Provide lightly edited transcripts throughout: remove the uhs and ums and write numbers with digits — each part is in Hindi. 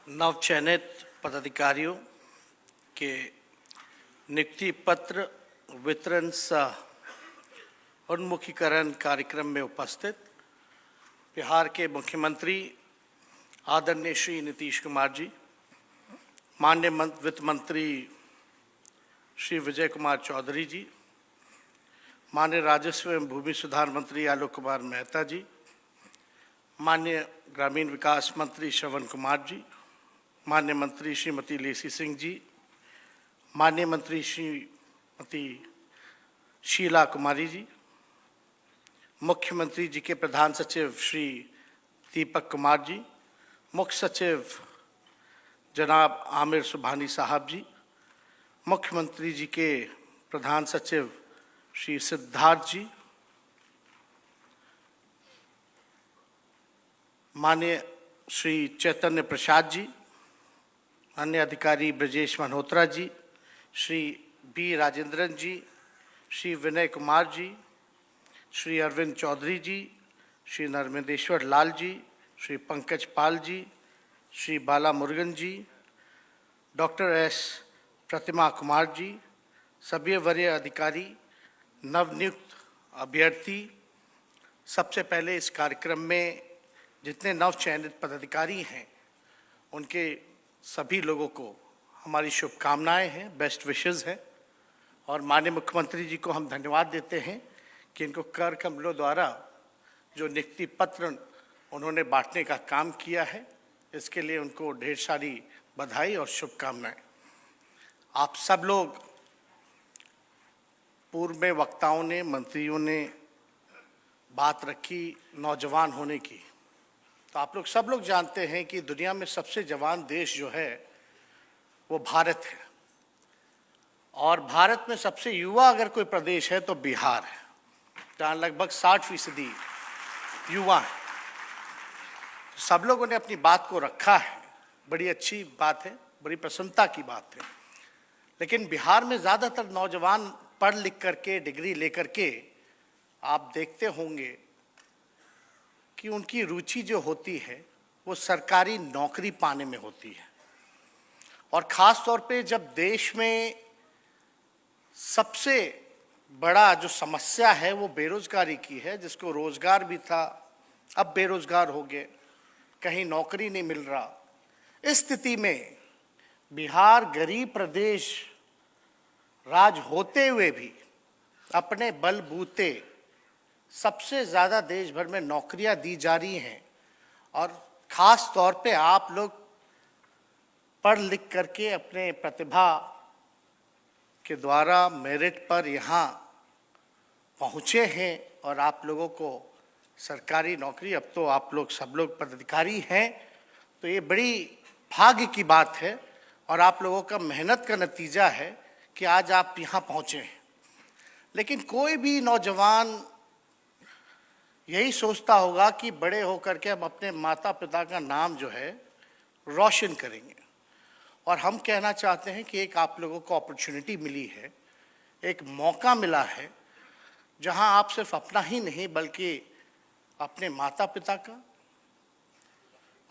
नवचयनित पदाधिकारियों के नियुक्ति पत्र वितरण सह उन्मुखीकरण कार्यक्रम में उपस्थित बिहार के मुख्यमंत्री आदरणीय श्री नीतीश कुमार जी, माननीय वित्त मंत्री श्री विजय कुमार चौधरी जी, माननीय राजस्व एवं भूमि सुधार मंत्री आलोक कुमार मेहता जी, माननीय ग्रामीण विकास मंत्री श्रवण कुमार जी, माननीय मंत्री श्रीमती लेसी सिंह जी, माननीय मंत्री श्रीमती शीला कुमारी जी, मुख्यमंत्री जी के प्रधान सचिव श्री दीपक कुमार जी, मुख्य सचिव जनाब आमिर सुबहानी साहब जी, मुख्यमंत्री जी के प्रधान सचिव श्री सिद्धार्थ जी, माननीय श्री चैतन्य प्रसाद जी, अन्य अधिकारी ब्रजेश मल्होत्रा जी, श्री बी राजेंद्रन जी, श्री विनय कुमार जी, श्री अरविंद चौधरी जी, श्री नर्मदेश्वर लाल जी, श्री पंकज पाल जी, श्री बाला मुरुगन जी, डॉक्टर एस प्रतिमा कुमार जी, सभी वरीय अधिकारी, नवनियुक्त अभ्यर्थी। सबसे पहले इस कार्यक्रम में जितने नवचयनित पदाधिकारी हैं उनके सभी लोगों को हमारी शुभकामनाएं हैं, बेस्ट विशेस हैं। और माननीय मुख्यमंत्री जी को हम धन्यवाद देते हैं कि इनको कर कमलों द्वारा जो नियुक्ति पत्र उन्होंने बांटने का काम किया है, इसके लिए उनको ढेर सारी बधाई और शुभकामनाएं। आप सब लोग, पूर्व में वक्ताओं ने, मंत्रियों ने बात रखी नौजवान होने की, तो आप लोग सब लोग जानते हैं कि दुनिया में सबसे जवान देश जो है वो भारत है, और भारत में सबसे युवा अगर कोई प्रदेश है तो बिहार है, जहाँ लगभग 60% युवा है। सब लोगों ने अपनी बात को रखा है, बड़ी अच्छी बात है, बड़ी प्रसन्नता की बात है। लेकिन बिहार में ज़्यादातर नौजवान पढ़ लिख करके, डिग्री लेकर के, आप देखते होंगे कि उनकी रुचि जो होती है वो सरकारी नौकरी पाने में होती है। और ख़ास तौर पे जब देश में सबसे बड़ा जो समस्या है वो बेरोजगारी की है, जिसको रोजगार भी था अब बेरोजगार हो गए, कहीं नौकरी नहीं मिल रहा। इस स्थिति में बिहार गरीब प्रदेश राज होते हुए भी अपने बलबूते सबसे ज़्यादा देश भर में नौकरियां दी जा रही हैं। और ख़ास तौर पे आप लोग पढ़ लिख करके अपने प्रतिभा के द्वारा मेरिट पर यहाँ पहुँचे हैं, और आप लोगों को सरकारी नौकरी, अब तो आप लोग सब लोग पदाधिकारी हैं, तो ये बड़ी भाग्य की बात है और आप लोगों का मेहनत का नतीजा है कि आज आप यहाँ पहुँचे हैं। लेकिन कोई भी नौजवान यही सोचता होगा कि बड़े होकर के हम अपने माता पिता का नाम जो है रोशन करेंगे। और हम कहना चाहते हैं कि एक आप लोगों को अपॉर्चुनिटी मिली है, एक मौका मिला है, जहां आप सिर्फ अपना ही नहीं बल्कि अपने माता पिता का,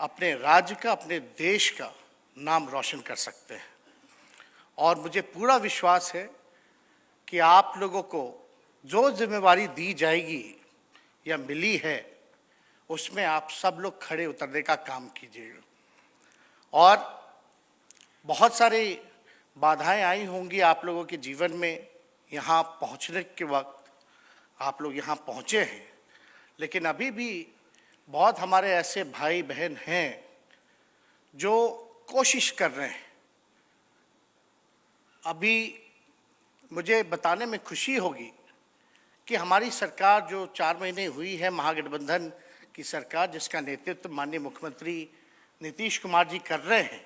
अपने राज्य का, अपने देश का नाम रोशन कर सकते हैं। और मुझे पूरा विश्वास है कि आप लोगों को जो जिम्मेवारी दी जाएगी या मिली है, उसमें आप सब लोग खड़े उतरने का काम कीजिएगा। और बहुत सारी बाधाएं आई होंगी आप लोगों के जीवन में, यहाँ पहुँचने के वक्त आप लोग यहाँ पहुँचे हैं, लेकिन अभी भी बहुत हमारे ऐसे भाई बहन हैं जो कोशिश कर रहे हैं। अभी मुझे बताने में खुशी होगी कि हमारी सरकार जो 4 महीने हुई है, महागठबंधन की सरकार, जिसका नेतृत्व माननीय मुख्यमंत्री नीतीश कुमार जी कर रहे हैं,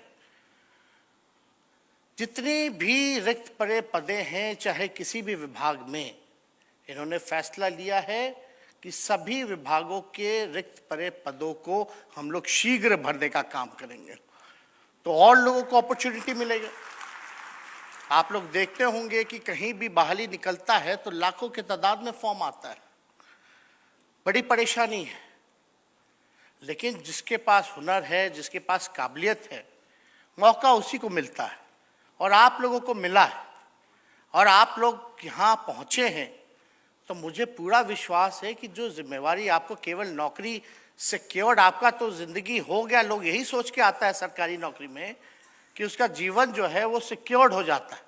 जितनी भी रिक्त पड़े पदे हैं, चाहे किसी भी विभाग में, इन्होंने फैसला लिया है कि सभी विभागों के रिक्त पड़े पदों को हम लोग शीघ्र भरने का काम करेंगे, तो और लोगों को अपॉर्चुनिटी मिलेगा। आप लोग देखते होंगे कि कहीं भी बहाली निकलता है तो लाखों के तादाद में फॉर्म आता है, बड़ी परेशानी है। लेकिन जिसके पास हुनर है, जिसके पास काबिलियत है, मौका उसी को मिलता है और आप लोगों को मिला है और आप लोग यहाँ पहुँचे हैं, तो मुझे पूरा विश्वास है कि जो जिम्मेवारी आपको केवल नौकरी सिक्योर्ड, आपका तो ज़िंदगी हो गया, लोग यही सोच के आता है सरकारी नौकरी में कि उसका जीवन जो है वो सिक्योर्ड हो जाता है,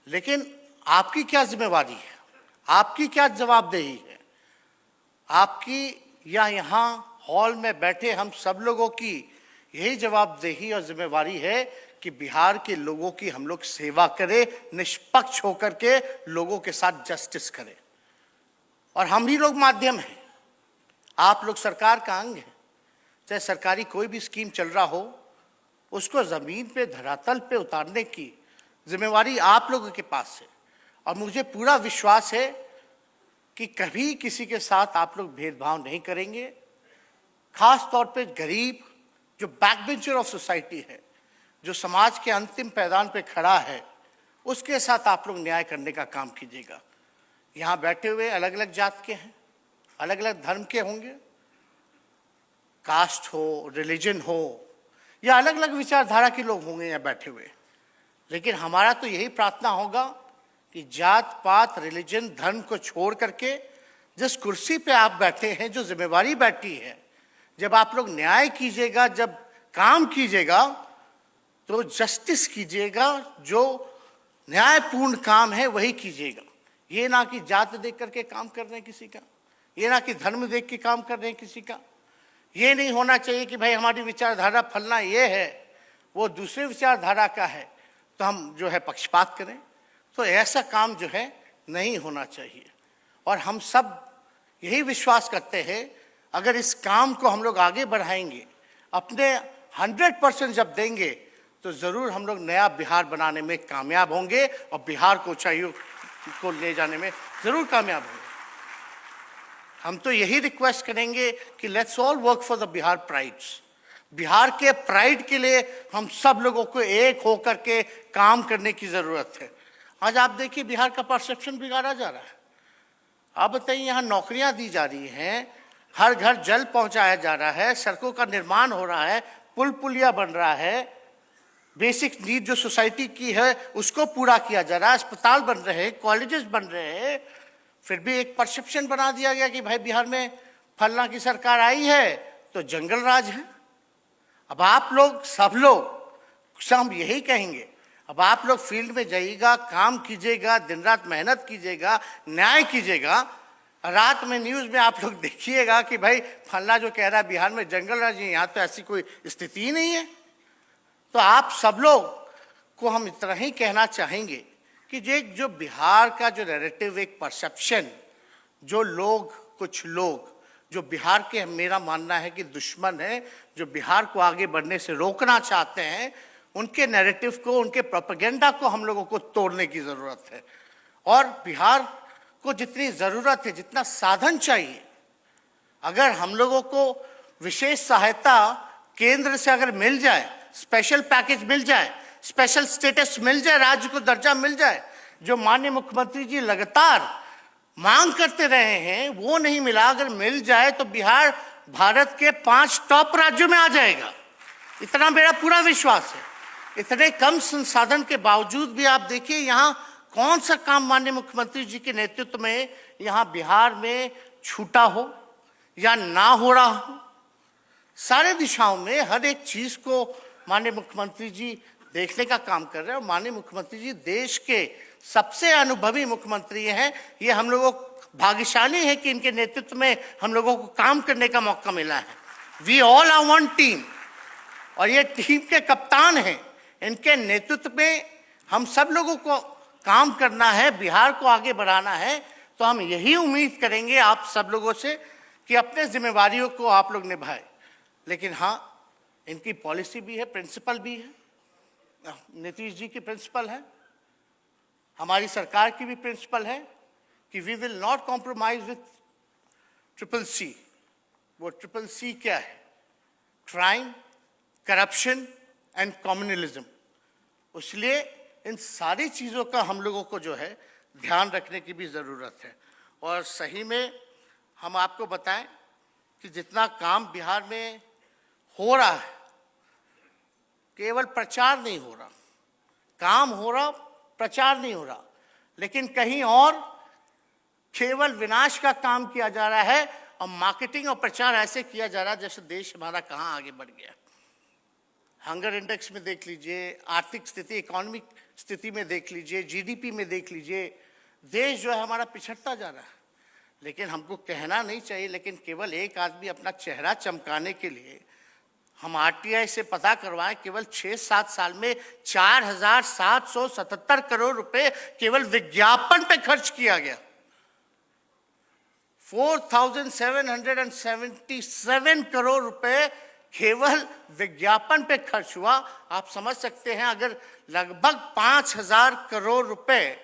लेकिन आपकी क्या जिम्मेवारी है, आपकी क्या जवाबदेही है, आपकी या यहाँ हॉल में बैठे हम सब लोगों की यही जवाबदेही और जिम्मेवारी है कि बिहार के लोगों की हम लोग सेवा करें, निष्पक्ष होकर के लोगों के साथ जस्टिस करें। और हम ही लोग माध्यम हैं, आप लोग सरकार का अंग है। चाहे सरकारी कोई भी स्कीम चल रहा हो, उसको ज़मीन पे, धरातल पे उतारने की जिम्मेवारी आप लोगों के पास है। और मुझे पूरा विश्वास है कि कभी किसी के साथ आप लोग भेदभाव नहीं करेंगे, खास तौर पे गरीब, जो बैकबेंचर ऑफ सोसाइटी है, जो समाज के अंतिम पैदान पे खड़ा है, उसके साथ आप लोग न्याय करने का काम कीजिएगा। यहाँ बैठे हुए अलग अलग जात के हैं, अलग अलग धर्म के होंगे, कास्ट हो, रिलीजन हो, या अलग अलग विचारधारा के लोग होंगे यहाँ बैठे हुए, लेकिन हमारा तो यही प्रार्थना होगा कि जात पात, रिलीजन, धर्म को छोड़ करके जिस कुर्सी पे आप बैठे हैं, जो जिम्मेवारी बैठी है, जब आप लोग न्याय कीजिएगा, जब काम कीजिएगा, तो जस्टिस कीजिएगा, जो न्यायपूर्ण काम है वही कीजिएगा। ये ना कि जात देख करके काम कर रहे हैं किसी का, ये ना कि धर्म देख के काम कर रहे हैं किसी का। ये नहीं होना चाहिए कि भाई हमारी विचारधारा फलना ये है, वो दूसरे विचारधारा का है, तो हम जो है पक्षपात करें। तो ऐसा काम जो है नहीं होना चाहिए। और हम सब यही विश्वास करते हैं, अगर इस काम को हम लोग आगे बढ़ाएंगे, अपने 100% जब देंगे, तो ज़रूर हम लोग नया बिहार बनाने में कामयाब होंगे और बिहार को ऊंचाइयों को ले जाने में ज़रूर कामयाब होंगे। हम तो यही रिक्वेस्ट करेंगे कि let's all work for the Bihar prides. Bihar के प्राइड के लिए हम सब लोगों को एक होकर के काम करने की ज़रूरत है। आज आप देखिए बिहार का परसेप्शन बिगाड़ा जा रहा है। आप बताइए, यहाँ नौकरियां दी जा रही हैं, हर घर जल पहुंचाया जा रहा है, सड़कों का निर्माण हो रहा है, पुल पुलिया बन रहा है, बेसिक नीड जो सोसाइटी की है उसको पूरा किया जा रहा है, अस्पताल बन रहे हैं, कॉलेजेस बन रहे हैं। फिर भी एक परसेप्शन बना दिया गया कि भाई बिहार में फलना की सरकार आई है तो जंगल राज है। अब आप लोग सब लोग, हम यही कहेंगे, अब आप लोग फील्ड में जाइएगा, काम कीजिएगा, दिन रात मेहनत कीजिएगा, न्याय कीजिएगा। रात में न्यूज़ में आप लोग देखिएगा कि भाई फलना जो कह रहा है बिहार में जंगल राज है, यहाँ तो ऐसी कोई स्थिति ही नहीं है। तो आप सब लोग को हम इतना ही कहना चाहेंगे कि जो बिहार का जो नैरेटिव, एक परसेप्शन, जो लोग, कुछ लोग जो बिहार के, मेरा मानना है कि दुश्मन है, जो बिहार को आगे बढ़ने से रोकना चाहते हैं, उनके नैरेटिव को, उनके प्रोपेगेंडा को हम लोगों को तोड़ने की ज़रूरत है। और बिहार को जितनी ज़रूरत है, जितना साधन चाहिए, अगर हम लोगों को विशेष सहायता केंद्र से अगर मिल जाए, स्पेशल पैकेज मिल जाए, स्पेशल स्टेटस मिल जाए, राज्य को दर्जा मिल जाए, जो माननीय मुख्यमंत्री जी लगातार मांग करते रहे हैं, वो नहीं मिला, अगर मिल जाए तो बिहार भारत के 5 टॉप राज्यों में आ जाएगा। इतना मेरा पूरा विश्वास है। इतने कम संसाधन के बावजूद भी आप देखिए यहाँ कौन सा काम माननीय मुख्यमंत्री जी के नेतृत्व में यहाँ बिहार में छूटा हो या ना हो रहा हो। सारे दिशाओं में हर एक चीज को माननीय मुख्यमंत्री जी देखने का काम कर रहे हैं। और माननीय मुख्यमंत्री जी देश के सबसे अनुभवी मुख्यमंत्री हैं। ये हम लोगों को भाग्यशाली है कि इनके नेतृत्व में हम लोगों को काम करने का मौका मिला है। We all are one team, और ये टीम के कप्तान हैं। इनके नेतृत्व में हम सब लोगों को काम करना है, बिहार को आगे बढ़ाना है। तो हम यही उम्मीद करेंगे आप सब लोगों से कि अपने जिम्मेवारियों को आप लोग निभाएं। लेकिन हाँ, इनकी पॉलिसी भी है, प्रिंसिपल भी है, नीतीश जी की प्रिंसिपल है, हमारी सरकार की भी प्रिंसिपल है कि we will not compromise with CCC। वो CCC क्या है? Crime, corruption and communalism. इसलिए इन सारी चीज़ों का हम लोगों को जो है ध्यान रखने की भी ज़रूरत है। और सही में हम आपको बताएं कि जितना काम बिहार में हो रहा है, केवल प्रचार नहीं हो रहा, काम हो रहा, प्रचार नहीं हो रहा, लेकिन कहीं और केवल विनाश का काम किया जा रहा है और मार्केटिंग और प्रचार ऐसे किया जा रहा है जैसे देश हमारा कहाँ आगे बढ़ गया। हंगर इंडेक्स में देख लीजिए, आर्थिक स्थिति, इकोनॉमिक स्थिति में देख लीजिए, जीडीपी में देख लीजिए, देश जो है हमारा पिछड़ता जा रहा है। लेकिन हमको कहना नहीं चाहिए, लेकिन केवल एक आदमी अपना चेहरा चमकाने के लिए हम आरटीआई से पता करवाएं, केवल 6-7 साल में 4,777 करोड़ रुपए केवल विज्ञापन पे खर्च किया गया। 4,777 करोड़ रुपए केवल विज्ञापन पे खर्च हुआ। आप समझ सकते हैं, अगर लगभग 5,000 करोड़ रुपए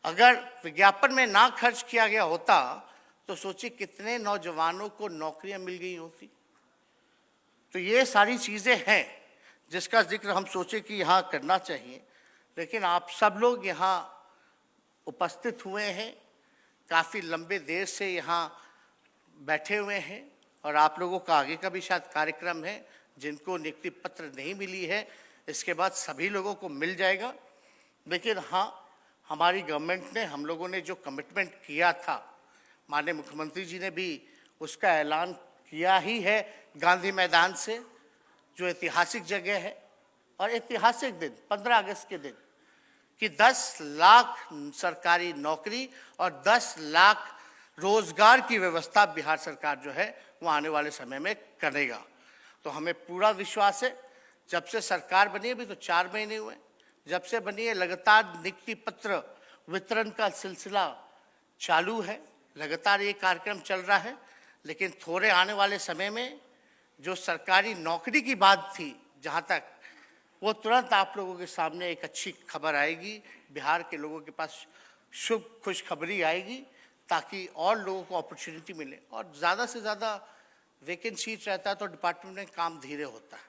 अगर विज्ञापन में ना खर्च किया गया होता तो सोचिए कितने नौजवानों को नौकरियां मिल गई होती। तो ये सारी चीजें हैं जिसका जिक्र हम सोचे कि यहाँ करना चाहिए। लेकिन आप सब लोग यहाँ उपस्थित हुए हैं, काफ़ी लंबे देर से यहाँ बैठे हुए हैं और आप लोगों का आगे का भी शायद कार्यक्रम है। जिनको नियुक्ति पत्र नहीं मिली है, इसके बाद सभी लोगों को मिल जाएगा। लेकिन हाँ, हमारी गवर्नमेंट ने, हम लोगों ने जो कमिटमेंट किया था, माननीय मुख्यमंत्री जी ने भी उसका ऐलान किया ही है गांधी मैदान से, जो ऐतिहासिक जगह है और ऐतिहासिक दिन 15 अगस्त के दिन कि 10 लाख सरकारी नौकरी और 10 लाख रोजगार की व्यवस्था बिहार सरकार जो है वो आने वाले समय में करेगा। तो हमें पूरा विश्वास है। जब से सरकार बनी है, अभी तो 4 महीने हुए, जब से बनी है लगातार नियुक्ति पत्र वितरण का सिलसिला चालू है, लगातार ये कार्यक्रम चल रहा है। लेकिन थोड़े आने वाले समय में जो सरकारी नौकरी की बात थी, जहाँ तक वो तुरंत आप लोगों के सामने एक अच्छी खबर आएगी, बिहार के लोगों के पास शुभ खुशखबरी आएगी, ताकि और लोगों को अपॉर्चुनिटी मिले। और ज़्यादा से ज़्यादा वैकेंट सीट रहता है तो डिपार्टमेंट में काम धीरे होता है।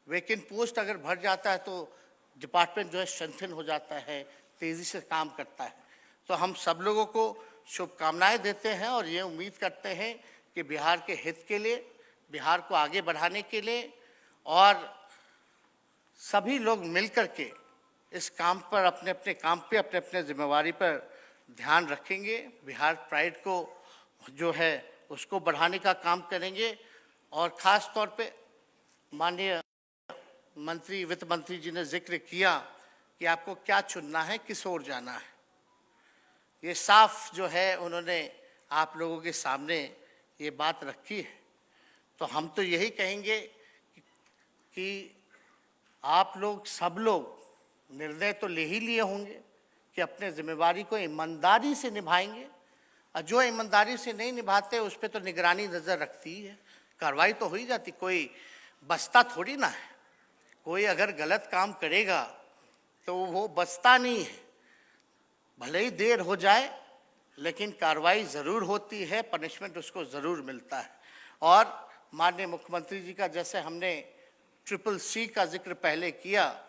वैकेंट पोस्ट अगर भर जाता है तो डिपार्टमेंट जो है स्ट्रेंथन हो जाता है, तेज़ी से काम करता है। तो हम सब लोगों को शुभकामनाएं देते हैं और ये उम्मीद करते हैं कि बिहार के हित के लिए, बिहार को आगे बढ़ाने के लिए और सभी लोग मिलकर के इस काम पर, अपने अपने काम पे, अपने अपने जिम्मेवारी पर ध्यान रखेंगे। बिहार प्राइड को जो है उसको बढ़ाने का काम करेंगे। और ख़ास तौर पे माननीय मंत्री, वित्त मंत्री जी ने जिक्र किया कि आपको क्या चुनना है, किस ओर जाना है। ये साफ जो है उन्होंने आप लोगों के सामने ये बात रखी है। तो हम तो यही कहेंगे कि आप लोग, सब लोग निर्णय तो ले ही लिए होंगे कि अपने जिम्मेवारी को ईमानदारी से निभाएंगे, और जो ईमानदारी से नहीं निभाते उस पर तो निगरानी नज़र रखती ही है, कार्रवाई तो हो ही जाती। कोई बचता थोड़ी ना है। कोई अगर गलत काम करेगा तो वो बचता नहीं है, भले ही देर हो जाए लेकिन कार्रवाई ज़रूर होती है, पनिशमेंट उसको ज़रूर मिलता है। और माननीय मुख्यमंत्री जी का, जैसे हमने CCC का जिक्र पहले किया,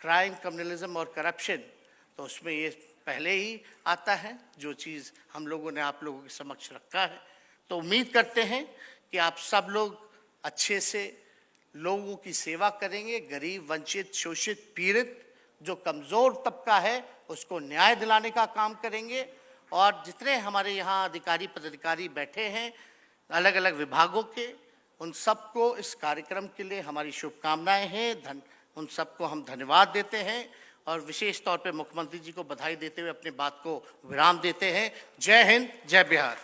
क्राइम, कम्युनलिज्म और करप्शन, तो उसमें ये पहले ही आता है, जो चीज़ हम लोगों ने आप लोगों के समक्ष रखा है। तो उम्मीद करते हैं कि आप सब लोग अच्छे से लोगों की सेवा करेंगे, गरीब, वंचित, शोषित, पीड़ित, जो कमज़ोर तबका है उसको न्याय दिलाने का काम करेंगे। और जितने हमारे यहाँ अधिकारी पदाधिकारी बैठे हैं अलग अलग विभागों के, उन सबको इस कार्यक्रम के लिए हमारी शुभकामनाएं हैं। उन सबको हम धन्यवाद देते हैं और विशेष तौर पे मुख्यमंत्री जी को बधाई देते हुए अपनी बात को विराम देते हैं। जय हिंद, जय बिहार।